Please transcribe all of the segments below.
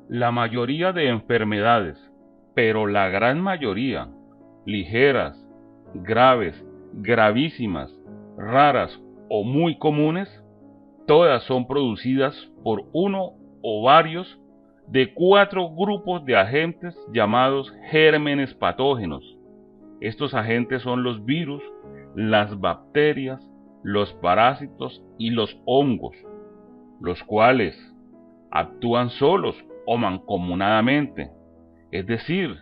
La mayoría de enfermedades, pero la gran mayoría, ligeras, graves, gravísimas, raras o muy comunes, todas son producidas por uno o varios de cuatro grupos de agentes llamados gérmenes patógenos. Estos agentes son los virus, las bacterias, los parásitos y los hongos, los cuales actúan solos o mancomunadamente, es decir,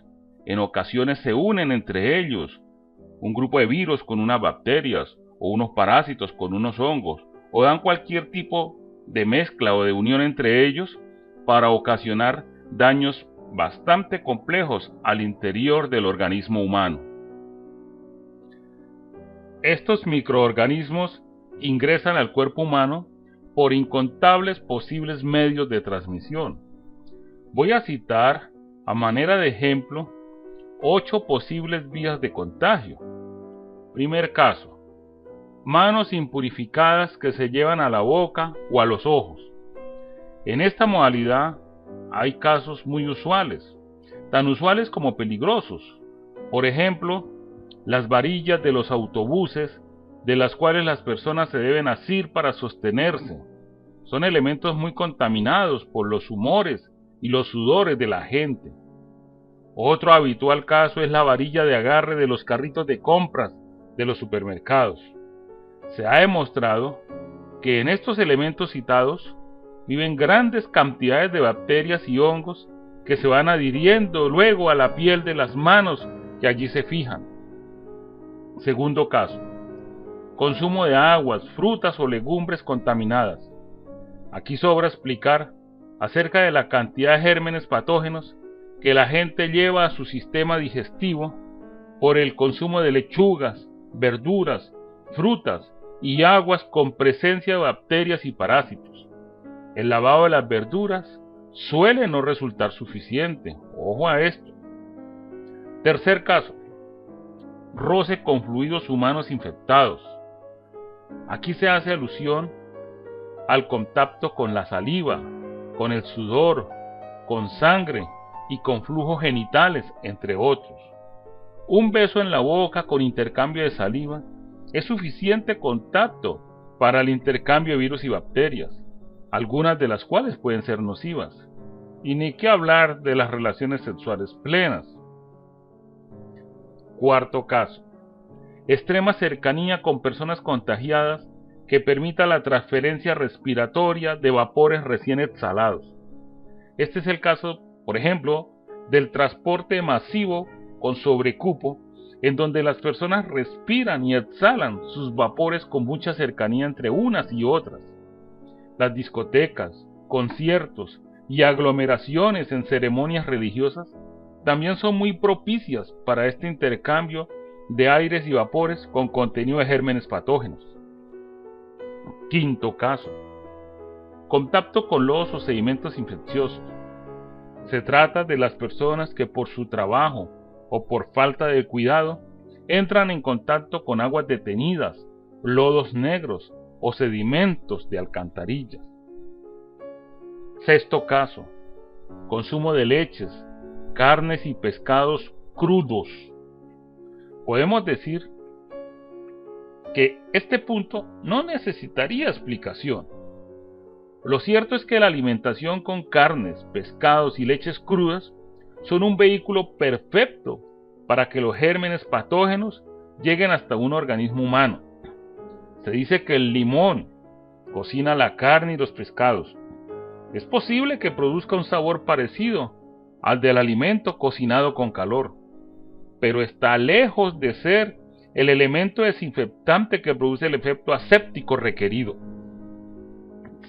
en ocasiones se unen entre ellos, un grupo de virus con unas bacterias o unos parásitos con unos hongos, o dan cualquier tipo de mezcla o de unión entre ellos para ocasionar daños bastante complejos al interior del organismo humano. Estos microorganismos ingresan al cuerpo humano por incontables posibles medios de transmisión. Voy a citar, a manera de ejemplo, 8 posibles vías de contagio. Primer caso: manos impurificadas que se llevan a la boca o a los ojos. En esta modalidad hay casos muy usuales, tan usuales como peligrosos. Por ejemplo, las varillas de los autobuses, de las cuales las personas se deben asir para sostenerse. Son elementos muy contaminados por los humores y los sudores de la gente. Otro habitual caso es la varilla de agarre de los carritos de compras de los supermercados. Se ha demostrado que en estos elementos citados viven grandes cantidades de bacterias y hongos que se van adhiriendo luego a la piel de las manos que allí se fijan. Segundo caso: consumo de aguas, frutas o legumbres contaminadas. Aquí sobra explicar acerca de la cantidad de gérmenes patógenos que la gente lleva a su sistema digestivo por el consumo de lechugas, verduras, frutas y aguas con presencia de bacterias y parásitos. El lavado de las verduras suele no resultar suficiente. Ojo a esto. Tercer caso: roce con fluidos humanos infectados. Aquí se hace alusión al contacto con la saliva, con el sudor, con sangre y con flujos genitales, entre otros. Un beso en la boca con intercambio de saliva es suficiente contacto para el intercambio de virus y bacterias, algunas de las cuales pueden ser nocivas. Y ni qué hablar de las relaciones sexuales plenas. Cuarto caso: extrema cercanía con personas contagiadas que permita la transferencia respiratoria de vapores recién exhalados. Este es el caso, por ejemplo, del transporte masivo con sobrecupo, en donde las personas respiran y exhalan sus vapores con mucha cercanía entre unas y otras. Las discotecas, conciertos y aglomeraciones en ceremonias religiosas también son muy propicias para este intercambio de aires y vapores con contenido de gérmenes patógenos. Quinto caso: contacto con lodos o sedimentos infecciosos. Se trata de las personas que por su trabajo o por falta de cuidado entran en contacto con aguas detenidas, lodos negros o sedimentos de alcantarillas. Sexto caso: consumo de leches, carnes y pescados crudos. Podemos decir que este punto no necesitaría explicación. Lo cierto es que la alimentación con carnes, pescados y leches crudas son un vehículo perfecto para que los gérmenes patógenos lleguen hasta un organismo humano. Se dice que el limón cocina la carne y los pescados. Es posible que produzca un sabor parecido al del alimento cocinado con calor, pero está lejos de ser el elemento desinfectante que produce el efecto aséptico requerido.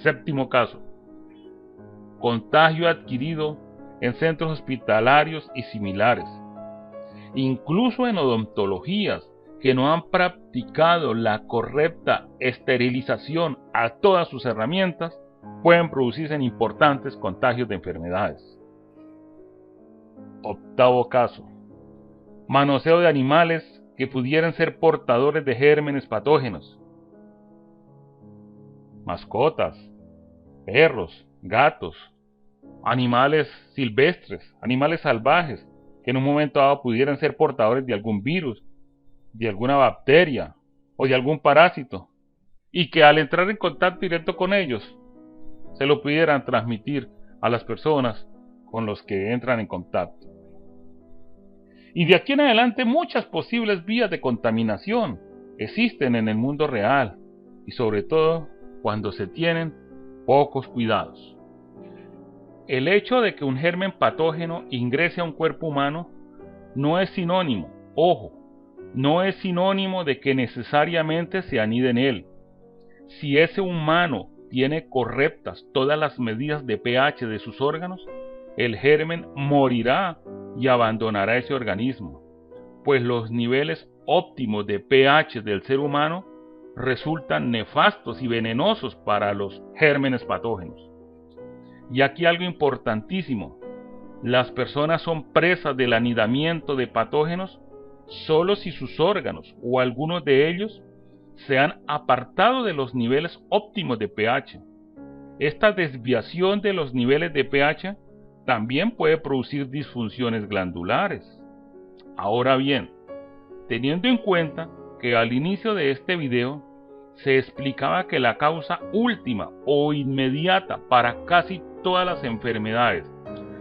Séptimo caso: contagio adquirido en centros hospitalarios y similares. Incluso en odontologías que no han practicado la correcta esterilización a todas sus herramientas, pueden producirse importantes contagios de enfermedades. Octavo caso: manoseo de animales que pudieran ser portadores de gérmenes patógenos. Mascotas, perros, gatos, animales silvestres, animales salvajes, que en un momento dado pudieran ser portadores de algún virus, de alguna bacteria o de algún parásito, y que al entrar en contacto directo con ellos, se lo pudieran transmitir a las personas con los que entran en contacto. Y de aquí en adelante muchas posibles vías de contaminación existen en el mundo real, y sobre todo cuando se tienen pocos cuidados. El hecho de que un germen patógeno ingrese a un cuerpo humano no es sinónimo, ojo, no es sinónimo de que necesariamente se anide en él. Si ese humano tiene correctas todas las medidas de pH de sus órganos, el germen morirá y abandonará ese organismo, pues los niveles óptimos de pH del ser humano resultan nefastos y venenosos para los gérmenes patógenos. Y aquí algo importantísimo: las personas son presas del anidamiento de patógenos solo si sus órganos o algunos de ellos se han apartado de los niveles óptimos de pH. Esta desviación de los niveles de pH también puede producir disfunciones glandulares. Ahora bien, teniendo en cuenta que al inicio de este video se explicaba que la causa última o inmediata para casi todas las enfermedades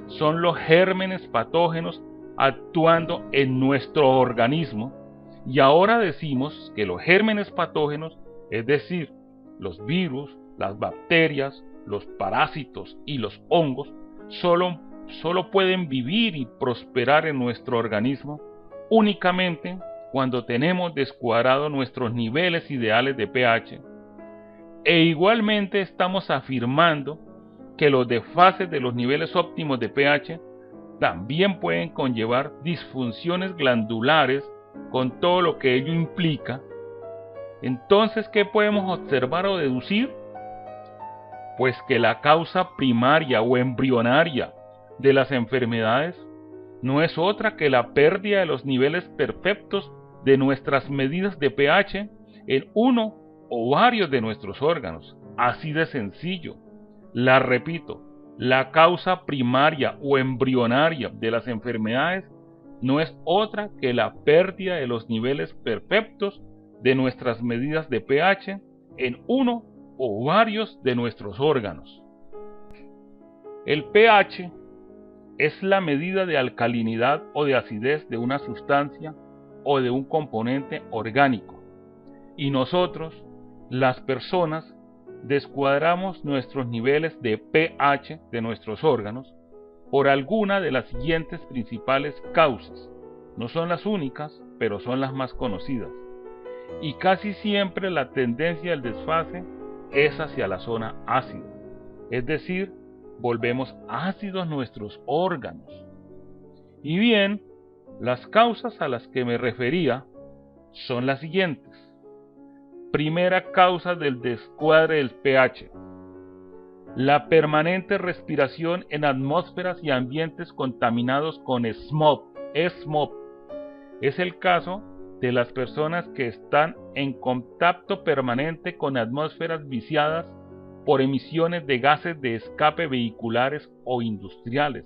son los gérmenes patógenos actuando en nuestro organismo, y ahora decimos que los gérmenes patógenos, es decir, los virus, las bacterias, los parásitos y los hongos, solo pueden vivir y prosperar en nuestro organismo únicamente cuando tenemos descuadrados nuestros niveles ideales de pH, e igualmente estamos afirmando que los desfases de los niveles óptimos de pH también pueden conllevar disfunciones glandulares con todo lo que ello implica. Entonces, ¿qué podemos observar o deducir? Pues que la causa primaria o embrionaria de las enfermedades no es otra que la pérdida de los niveles perfectos de nuestras medidas de pH en uno o varios de nuestros órganos. Así de sencillo. La repito, la causa primaria o embrionaria de las enfermedades no es otra que la pérdida de los niveles perfectos de nuestras medidas de pH en uno o varios de nuestros órganos. El pH es la medida de alcalinidad o de acidez de una sustancia o de un componente orgánico, y nosotros, las personas, descuadramos nuestros niveles de pH de nuestros órganos por alguna de las siguientes principales causas. No son las únicas, pero son las más conocidas, y casi siempre la tendencia del desfase es hacia la zona ácida, es decir, volvemos ácidos nuestros órganos. Y bien, las causas a las que me refería son las siguientes. Primera causa del descuadre del pH: la permanente respiración en atmósferas y ambientes contaminados con smog. Smog es el caso de las personas que están en contacto permanente con atmósferas viciadas por emisiones de gases de escape vehiculares o industriales.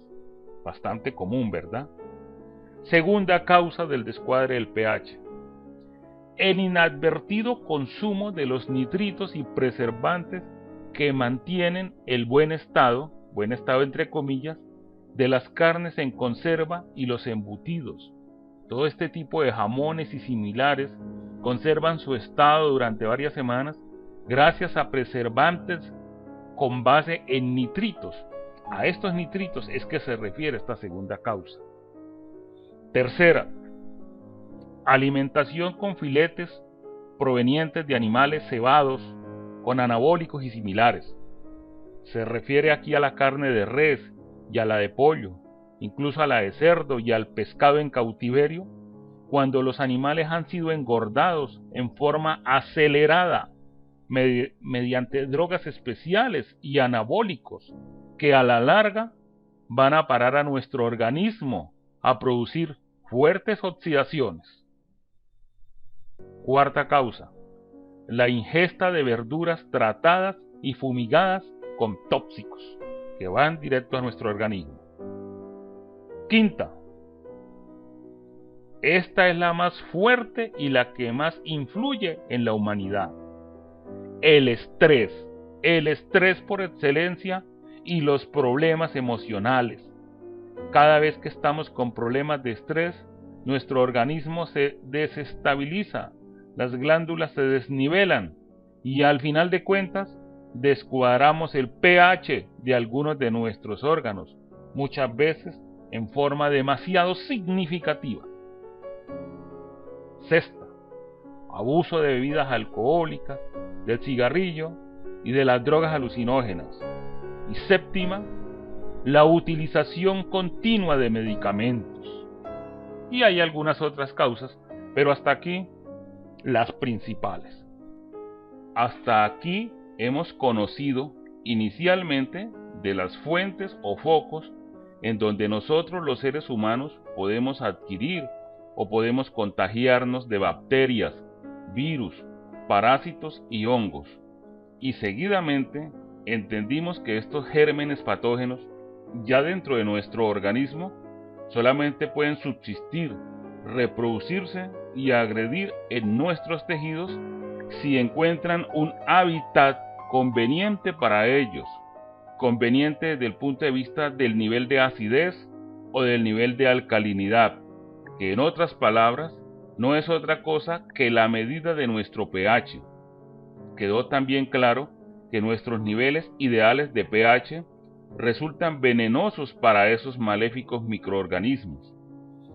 Bastante común, ¿verdad? Segunda causa del descuadre del pH: el inadvertido consumo de los nitritos y preservantes que mantienen el buen estado entre comillas, de las carnes en conserva y los embutidos. Todo este tipo de jamones y similares conservan su estado durante varias semanas gracias a preservantes con base en nitritos. A estos nitritos es que se refiere esta segunda causa. Tercera, alimentación con filetes provenientes de animales cebados con anabólicos y similares. Se refiere aquí a la carne de res y a la de pollo, incluso a la de cerdo y al pescado en cautiverio, cuando los animales han sido engordados en forma acelerada mediante drogas especiales y anabólicos que a la larga van a parar a nuestro organismo a producir fuertes oxidaciones. Cuarta causa, la ingesta de verduras tratadas y fumigadas con tóxicos. que van directo a nuestro organismo. Quinta, esta es la más fuerte y la que más influye en la humanidad. El estrés por excelencia y los problemas emocionales. Cada vez que estamos con problemas de estrés, nuestro organismo se desestabiliza, las glándulas se desnivelan y al final de cuentas descuadramos el pH de algunos de nuestros órganos, muchas veces en forma demasiado significativa. Sexta, abuso de bebidas alcohólicas, del cigarrillo y de las drogas alucinógenas. Y séptima, la utilización continua de medicamentos. Y hay algunas otras causas, pero hasta aquí las principales. Hasta aquí hemos conocido inicialmente de las fuentes o focos en donde nosotros los seres humanos podemos adquirir o podemos contagiarnos de bacterias, virus, parásitos y hongos. Y seguidamente entendimos que estos gérmenes patógenos ya dentro de nuestro organismo solamente pueden subsistir, reproducirse y agredir en nuestros tejidos si encuentran un hábitat conveniente para ellos, conveniente desde el punto de vista del nivel de acidez o del nivel de alcalinidad, que en otras palabras no es otra cosa que la medida de nuestro pH. Quedó también claro que nuestros niveles ideales de pH resultan venenosos para esos maléficos microorganismos.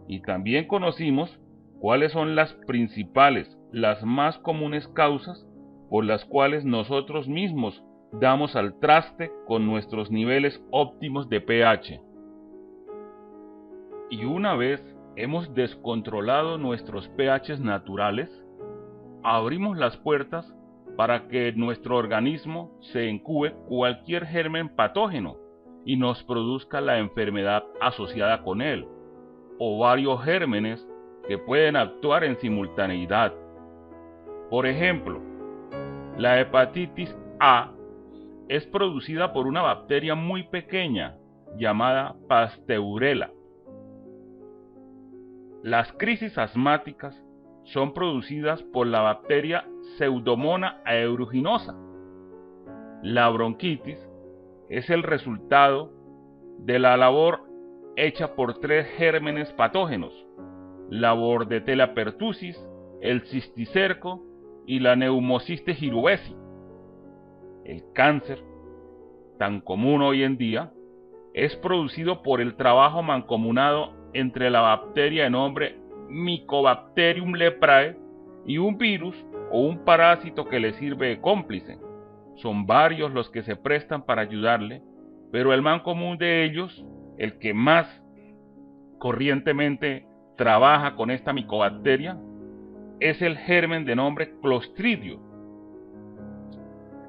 Y también conocimos cuáles son las principales, las más comunes causas por las cuales nosotros mismos damos al traste con nuestros niveles óptimos de pH. Y una vez hemos descontrolado nuestros pHs naturales, abrimos las puertas para que en nuestro organismo se incube cualquier germen patógeno y nos produzca la enfermedad asociada con él, o varios gérmenes que pueden actuar en simultaneidad. Por ejemplo, la hepatitis A es producida por una bacteria muy pequeña llamada Pasteurella. Las crisis asmáticas son producidas por la bacteria Pseudomonas aeruginosa. La bronquitis es el resultado de la labor hecha por 3 gérmenes patógenos: la Bordetella pertussis, el cisticerco y la Pneumocystis jirovecii. El cáncer, tan común hoy en día, es producido por el trabajo mancomunado entre la bacteria de nombre Mycobacterium leprae y un virus o un parásito que le sirve de cómplice. Son varios los que se prestan para ayudarle, pero el más común de ellos, el que más corrientemente trabaja con esta micobacteria, es el germen de nombre Clostridium.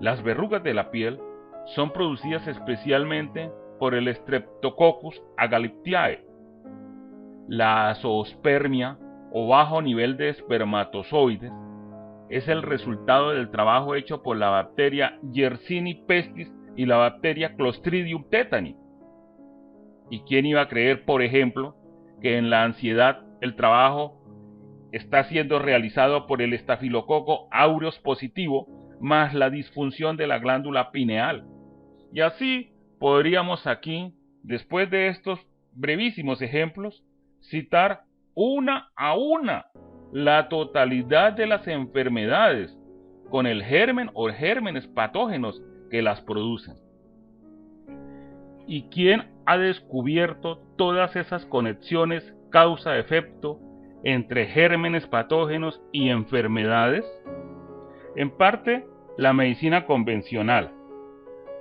Las verrugas de la piel son producidas especialmente por el Streptococcus agaliptiae. La azoospermia o bajo nivel de espermatozoides es el resultado del trabajo hecho por la bacteria Yersinia pestis y la bacteria Clostridium tetani. ¿Y quién iba a creer, por ejemplo, que en la ansiedad el trabajo está siendo realizado por el estafilococo aureus positivo más la disfunción de la glándula pineal? Y así podríamos aquí, después de estos brevísimos ejemplos, citar una a una la totalidad de las enfermedades con el germen o gérmenes patógenos que las producen. ¿Y quién ha descubierto todas esas conexiones causa-efecto entre gérmenes patógenos y enfermedades? En parte, la medicina convencional,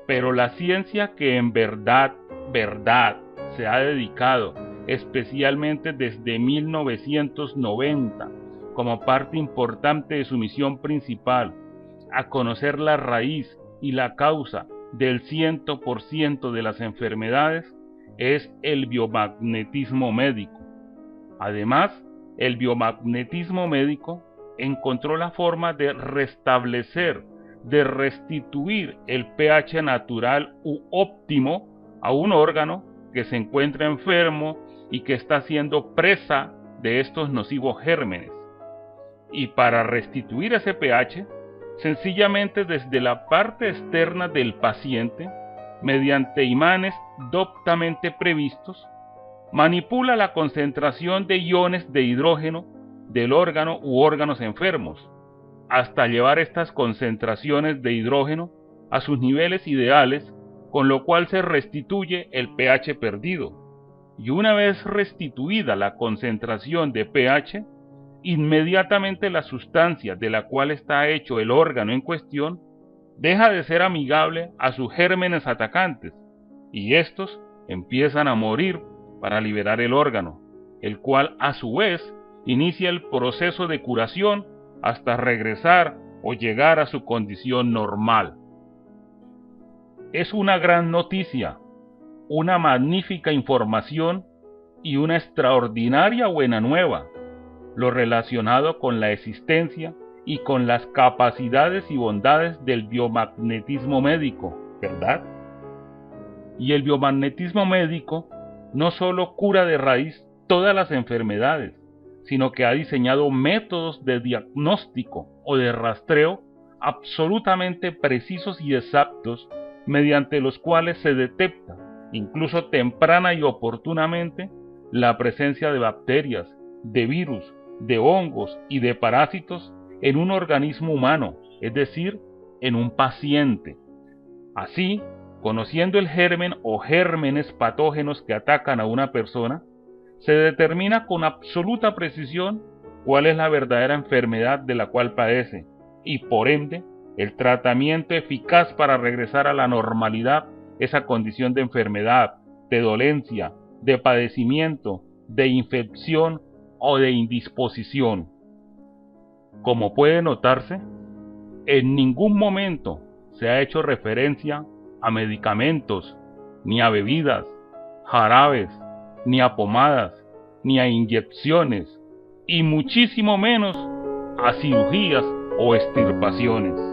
pero la ciencia que en verdad se ha dedicado, especialmente desde 1990, como parte importante de su misión principal, a conocer la raíz y la causa del 100% de las enfermedades, es el biomagnetismo médico. Además, el biomagnetismo médico encontró la forma de restablecer, de restituir el pH natural u óptimo a un órgano que se encuentra enfermo y que está siendo presa de estos nocivos gérmenes. Y para restituir ese pH, sencillamente desde la parte externa del paciente, mediante imanes doptamente previstos, manipula la concentración de iones de hidrógeno del órgano u órganos enfermos, hasta llevar estas concentraciones de hidrógeno a sus niveles ideales, con lo cual se restituye el pH perdido. Y una vez restituida la concentración de pH, inmediatamente la sustancia de la cual está hecho el órgano en cuestión deja de ser amigable a sus gérmenes atacantes, y estos empiezan a morir para liberar el órgano, el cual a su vez inicia el proceso de curación hasta regresar o llegar a su condición normal. Es una gran noticia, una magnífica información y una extraordinaria buena nueva, lo relacionado con la existencia y con las capacidades y bondades del biomagnetismo médico, ¿verdad? Y el biomagnetismo médico no solo cura de raíz todas las enfermedades, sino que ha diseñado métodos de diagnóstico o de rastreo absolutamente precisos y exactos, mediante los cuales se detecta, incluso temprana y oportunamente, la presencia de bacterias, de virus, de hongos y de parásitos en un organismo humano, es decir, en un paciente. Así, conociendo el germen o gérmenes patógenos que atacan a una persona, se determina con absoluta precisión cuál es la verdadera enfermedad de la cual padece y, por ende, el tratamiento eficaz para regresar a la normalidad esa condición de enfermedad, de dolencia, de padecimiento, de infección o de indisposición. Como puede notarse, en ningún momento se ha hecho referencia a medicamentos, ni a bebidas, jarabes, ni a pomadas, ni a inyecciones, y muchísimo menos a cirugías o extirpaciones.